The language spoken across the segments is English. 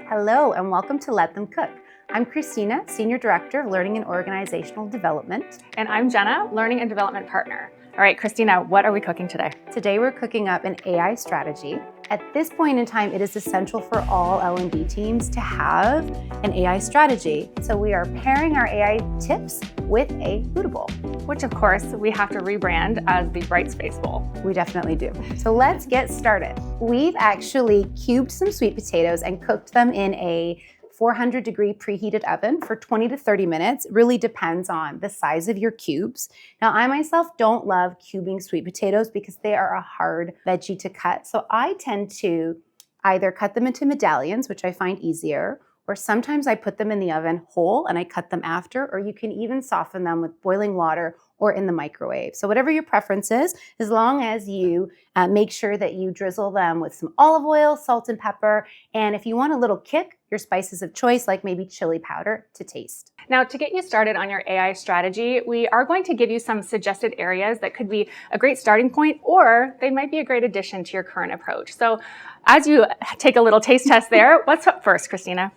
Hello and welcome to Let Them Cook. I'm Christina, Senior Director of Learning and Organizational Development. And I'm Jenna, Learning and Development Partner. All right, Christina, what are we cooking today? Today we're cooking up an AI strategy. At this point in time, it is essential for all L&D teams to have an AI strategy. So we are pairing our AI tips with a Buddha bowl. Which of course we have to rebrand as the Bright Space Bowl. We definitely do. So let's get started. We've actually cubed some sweet potatoes and cooked them in a 400-degree preheated oven for 20 to 30 minutes. It really depends on the size of your cubes. Now, I myself don't love cubing sweet potatoes because they are a hard veggie to cut. So I tend to either cut them into medallions, which I find easier, or sometimes I put them in the oven whole and I cut them after, or you can even soften them with boiling water or in the microwave. So whatever your preference is, as long as you make sure that you drizzle them with some olive oil, salt and pepper, and if you want a little kick, your spices of choice, like maybe chili powder to taste. Now, to get you started on your AI strategy, we are going to give you some suggested areas that could be a great starting point, or they might be a great addition to your current approach. So as you take a little taste test there, what's up first, Christina?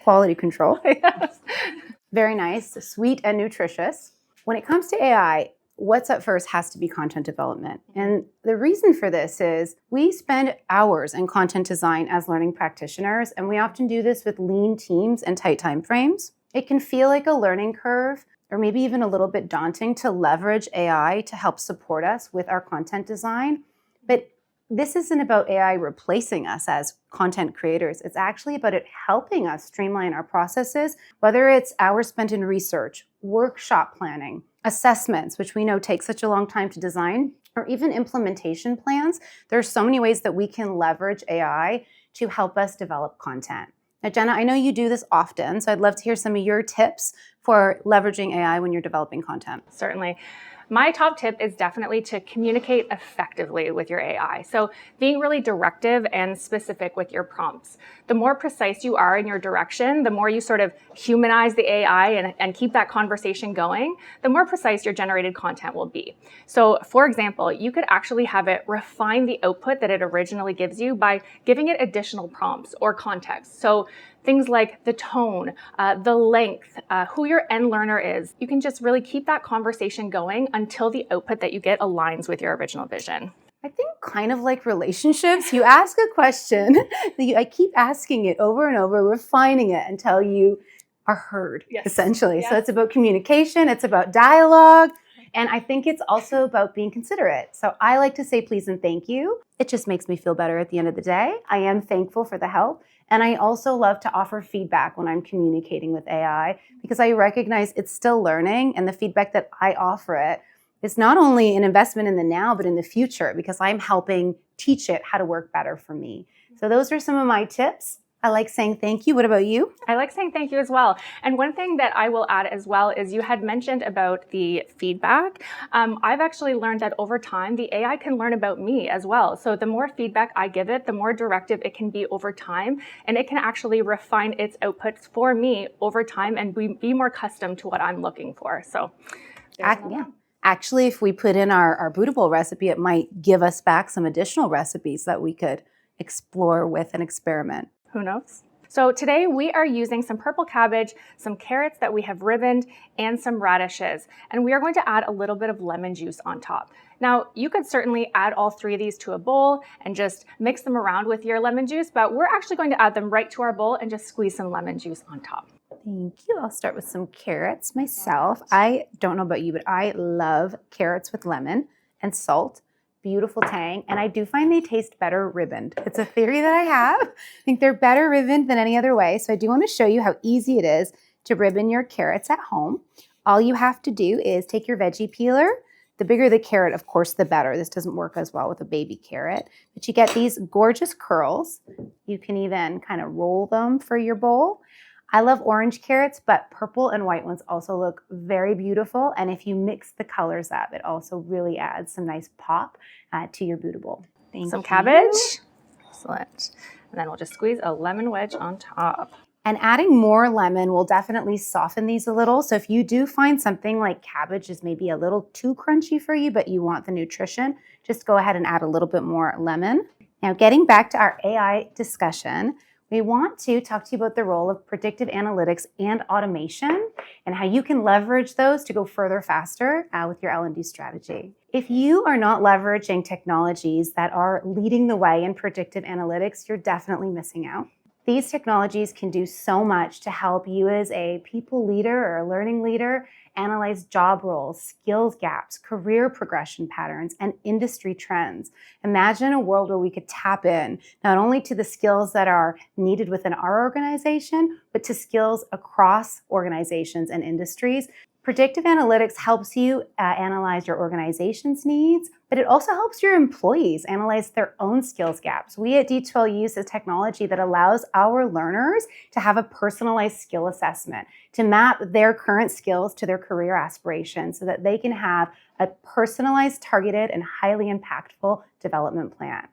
Quality control. Yes. Very nice, sweet and nutritious. When it comes to AI, what's up first has to be content development. And the reason for this is we spend hours in content design as learning practitioners, and we often do this with lean teams and tight time frames. It can feel like a learning curve or maybe even a little bit daunting to leverage AI to help support us with our content design. But this isn't about AI replacing us as content creators. It's actually about it helping us streamline our processes, whether it's hours spent in research, workshop planning, assessments, which we know take such a long time to design, or even implementation plans. There are so many ways that we can leverage AI to help us develop content. Now, Jenna, I know you do this often, so I'd love to hear some of your tips for leveraging AI when you're developing content. Certainly. My top tip is definitely to communicate effectively with your AI. So being really directive and specific with your prompts. The more precise you are in your direction, the more you sort of humanize the AI and keep that conversation going, the more precise your generated content will be. So for example, you could actually have it refine the output that it originally gives you by giving it additional prompts or context. So things like the tone, the length, who your end learner is. You can just really keep that conversation going until the output that you get aligns with your original vision. I think kind of like relationships, you ask a question, I keep asking it over and over, refining it until you are heard, Yes. essentially. Yes. So it's about communication, it's about dialogue, and I think it's also about being considerate. So I like to say please and thank you. It just makes me feel better at the end of the day. I am thankful for the help. And I also love to offer feedback when I'm communicating with AI because I recognize it's still learning, and the feedback that I offer it is not only an investment in the now, but in the future because I'm helping teach it how to work better for me. So those are some of my tips. I like saying thank you. What about you? I like saying thank you as well. And one thing that I will add as well is you had mentioned about the feedback. I've actually learned that over time, the AI can learn about me as well. So the more feedback I give it, the more directive it can be over time. And it can actually refine its outputs for me over time and be more custom to what I'm looking for. So Yeah. Actually, if we put in our Buddha bowl recipe, it might give us back some additional recipes that we could explore with and experiment. Who knows? So today we are using some purple cabbage, some carrots that we have ribboned, and some radishes. And we are going to add a little bit of lemon juice on top. Now, you could certainly add all three of these to a bowl and just mix them around with your lemon juice, but we're actually going to add them right to our bowl and just squeeze some lemon juice on top. Thank you. I'll start with some carrots myself. I don't know about you, but I love carrots with lemon and salt. Beautiful tang, and I do find they taste better ribboned. It's a theory that I have. I think they're better ribboned than any other way. So I do want to show you how easy it is to ribbon your carrots at home. All you have to do is take your veggie peeler. The bigger the carrot, of course, the better. This doesn't work as well with a baby carrot, but you get these gorgeous curls. You can even kind of roll them for your bowl. I love orange carrots, but purple and white ones also look very beautiful. And if you mix the colors up, it also really adds some nice pop to your Buddha bowl. Thank Some you. cabbage. Excellent. And then we'll just squeeze a lemon wedge on top. And adding more lemon will definitely soften these a little. So if you do find something like cabbage is maybe a little too crunchy for you, but you want the nutrition, just go ahead and add a little bit more lemon. Now, getting back to our AI discussion, We want to talk to you about the role of predictive analytics and automation and how you can leverage those to go further faster with your L&D strategy. If you are not leveraging technologies that are leading the way in predictive analytics, you're definitely missing out. These technologies can do so much to help you as a people leader or a learning leader analyze job roles, skills gaps, career progression patterns, and industry trends. Imagine a world where we could tap in not only to the skills that are needed within our organization, but to skills across organizations and industries. Predictive analytics helps you analyze your organization's needs, but it also helps your employees analyze their own skills gaps. We at D2L use a technology that allows our learners to have a personalized skill assessment, to map their current skills to their career aspirations so that they can have a personalized, targeted, and highly impactful development plan.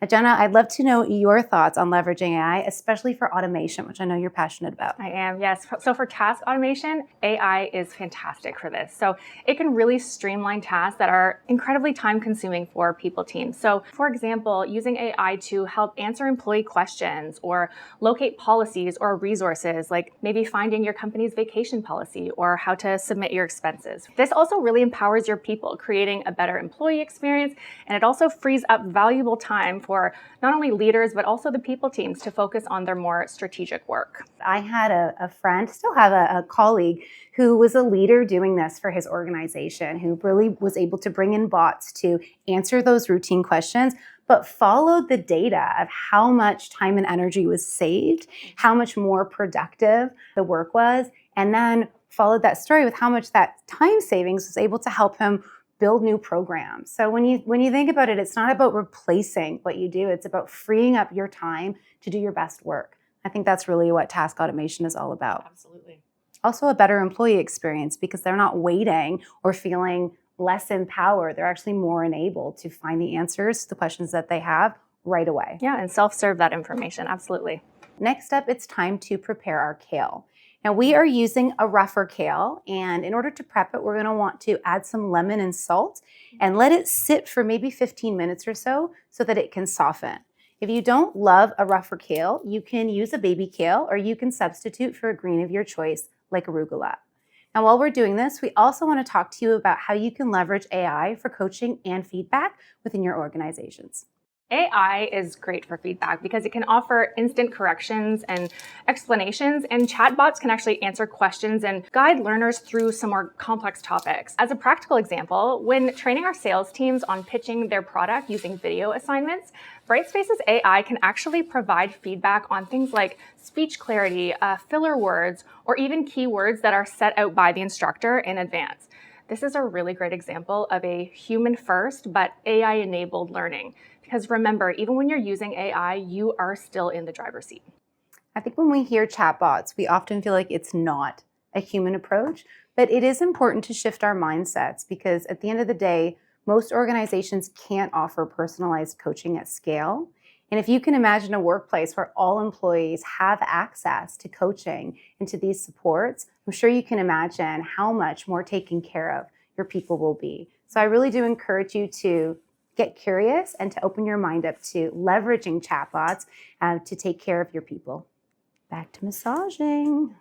Now, Jenna, I'd love to know your thoughts on leveraging AI, especially for automation, which I know you're passionate about. I am, yes. So for task automation, AI is fantastic for this. So it can really streamline tasks that are incredibly time-consuming for people teams. So for example, using AI to help answer employee questions or locate policies or resources, like maybe finding your company's vacation policy or how to submit your expenses. This also really empowers your people, creating a better employee experience, and it also frees up valuable time for not only leaders, but also the people teams to focus on their more strategic work. I had a friend, still have a colleague who was a leader doing this for his organization, who really was able to bring in bots to answer those routine questions, but followed the data of how much time and energy was saved, how much more productive the work was, and then followed that story with how much that time savings was able to help him build new programs. So when you think about it, it's not about replacing what you do. It's about freeing up your time to do your best work. I think that's really what task automation is all about. Absolutely. Also a better employee experience because they're not waiting or feeling less empowered. They're actually more enabled to find the answers to the questions that they have right away. Yeah, and self-serve that information. Absolutely. Next up, it's time to prepare our kale. Now we are using a rougher kale, and in order to prep it, we're going to want to add some lemon and salt and let it sit for maybe 15 minutes or so that it can soften. If you don't love a rougher kale, you can use a baby kale or you can substitute for a green of your choice like arugula. Now while we're doing this, we also want to talk to you about how you can leverage AI for coaching and feedback within your organizations. AI is great for feedback because it can offer instant corrections and explanations, and chatbots can actually answer questions and guide learners through some more complex topics. As a practical example, when training our sales teams on pitching their product using video assignments, Brightspace's AI can actually provide feedback on things like speech clarity, filler words, or even keywords that are set out by the instructor in advance. This is a really great example of a human-first but AI-enabled learning. Because remember, even when you're using AI, you are still in the driver's seat. I think when we hear chatbots, we often feel like it's not a human approach, but it is important to shift our mindsets because at the end of the day, most organizations can't offer personalized coaching at scale. And if you can imagine a workplace where all employees have access to coaching and to these supports, I'm sure you can imagine how much more taken care of your people will be. So I really do encourage you to get curious and to open your mind up to leveraging chatbots to take care of your people. Back to massaging.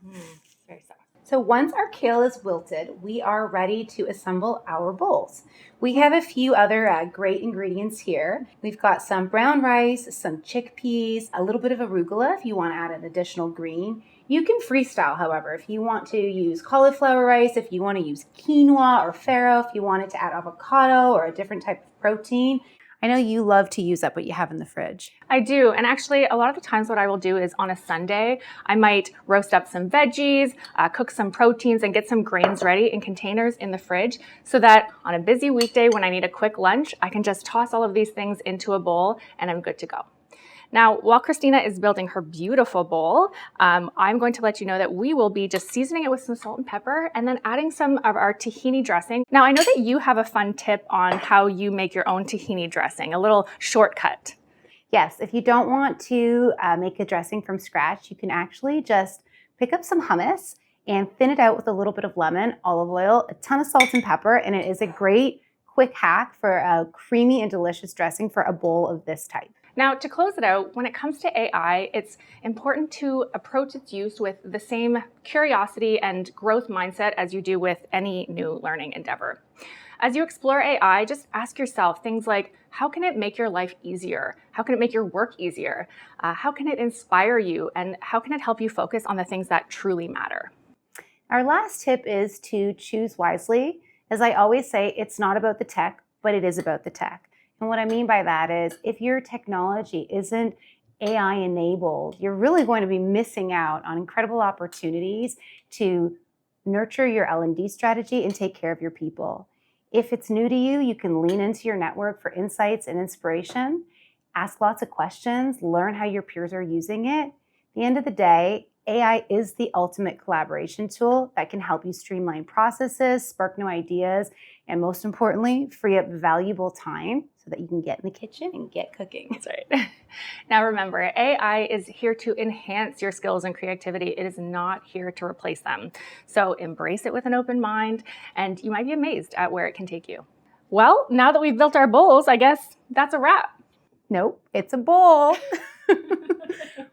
Very soft. So once our kale is wilted, we are ready to assemble our bowls. We have a few other great ingredients here. We've got some brown rice, some chickpeas, a little bit of arugula if you want to add an additional green. You can freestyle, however, if you want to use cauliflower rice, if you want to use quinoa or farro, if you wanted to add avocado or a different type of protein. I know you love to use up what you have in the fridge. I do. And actually, a lot of the times what I will do is on a Sunday, I might roast up some veggies, cook some proteins, and get some grains ready in containers in the fridge so that on a busy weekday when I need a quick lunch, I can just toss all of these things into a bowl and I'm good to go. Now, while Christina is building her beautiful bowl, I'm going to let you know that we will be just seasoning it with some salt and pepper and then adding some of our tahini dressing. Now, I know that you have a fun tip on how you make your own tahini dressing, a little shortcut. Yes, if you don't want to make a dressing from scratch, you can actually just pick up some hummus and thin it out with a little bit of lemon, olive oil, a ton of salt and pepper, and it is a great quick hack for a creamy and delicious dressing for a bowl of this type. Now, to close it out, when it comes to AI, it's important to approach its use with the same curiosity and growth mindset as you do with any new learning endeavor. As you explore AI, just ask yourself things like, how can it make your life easier? How can it make your work easier? How can it inspire you? And how can it help you focus on the things that truly matter? Our last tip is to choose wisely. As I always say, it's not about the tech, but it is about the tech. And what I mean by that is if your technology isn't AI enabled, you're really going to be missing out on incredible opportunities to nurture your L&D strategy and take care of your people. If it's new to you, you can lean into your network for insights and inspiration, ask lots of questions, learn how your peers are using it. At the end of the day, AI is the ultimate collaboration tool that can help you streamline processes, spark new ideas, and most importantly, free up valuable time so that you can get in the kitchen and get cooking. That's right. Now remember, AI is here to enhance your skills and creativity. It is not here to replace them. So embrace it with an open mind, and you might be amazed at where it can take you. Well, now that we've built our bowls, I guess that's a wrap. Nope, it's a bowl.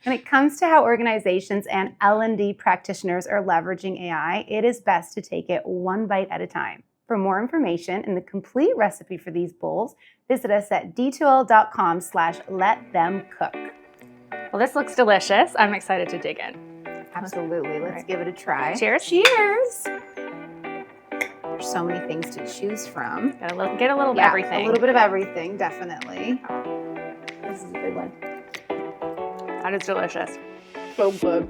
When it comes to how organizations and L&D practitioners are leveraging AI, it is best to take it one bite at a time. For more information and the complete recipe for these bowls, visit us at d2l.com/letthemcook. Well, this looks delicious. I'm excited to dig in. Absolutely. Let's give it a try. Cheers. Cheers. There's so many things to choose from. Get a little bit of everything. A little bit of everything, definitely. This is a good one. That is delicious. So good.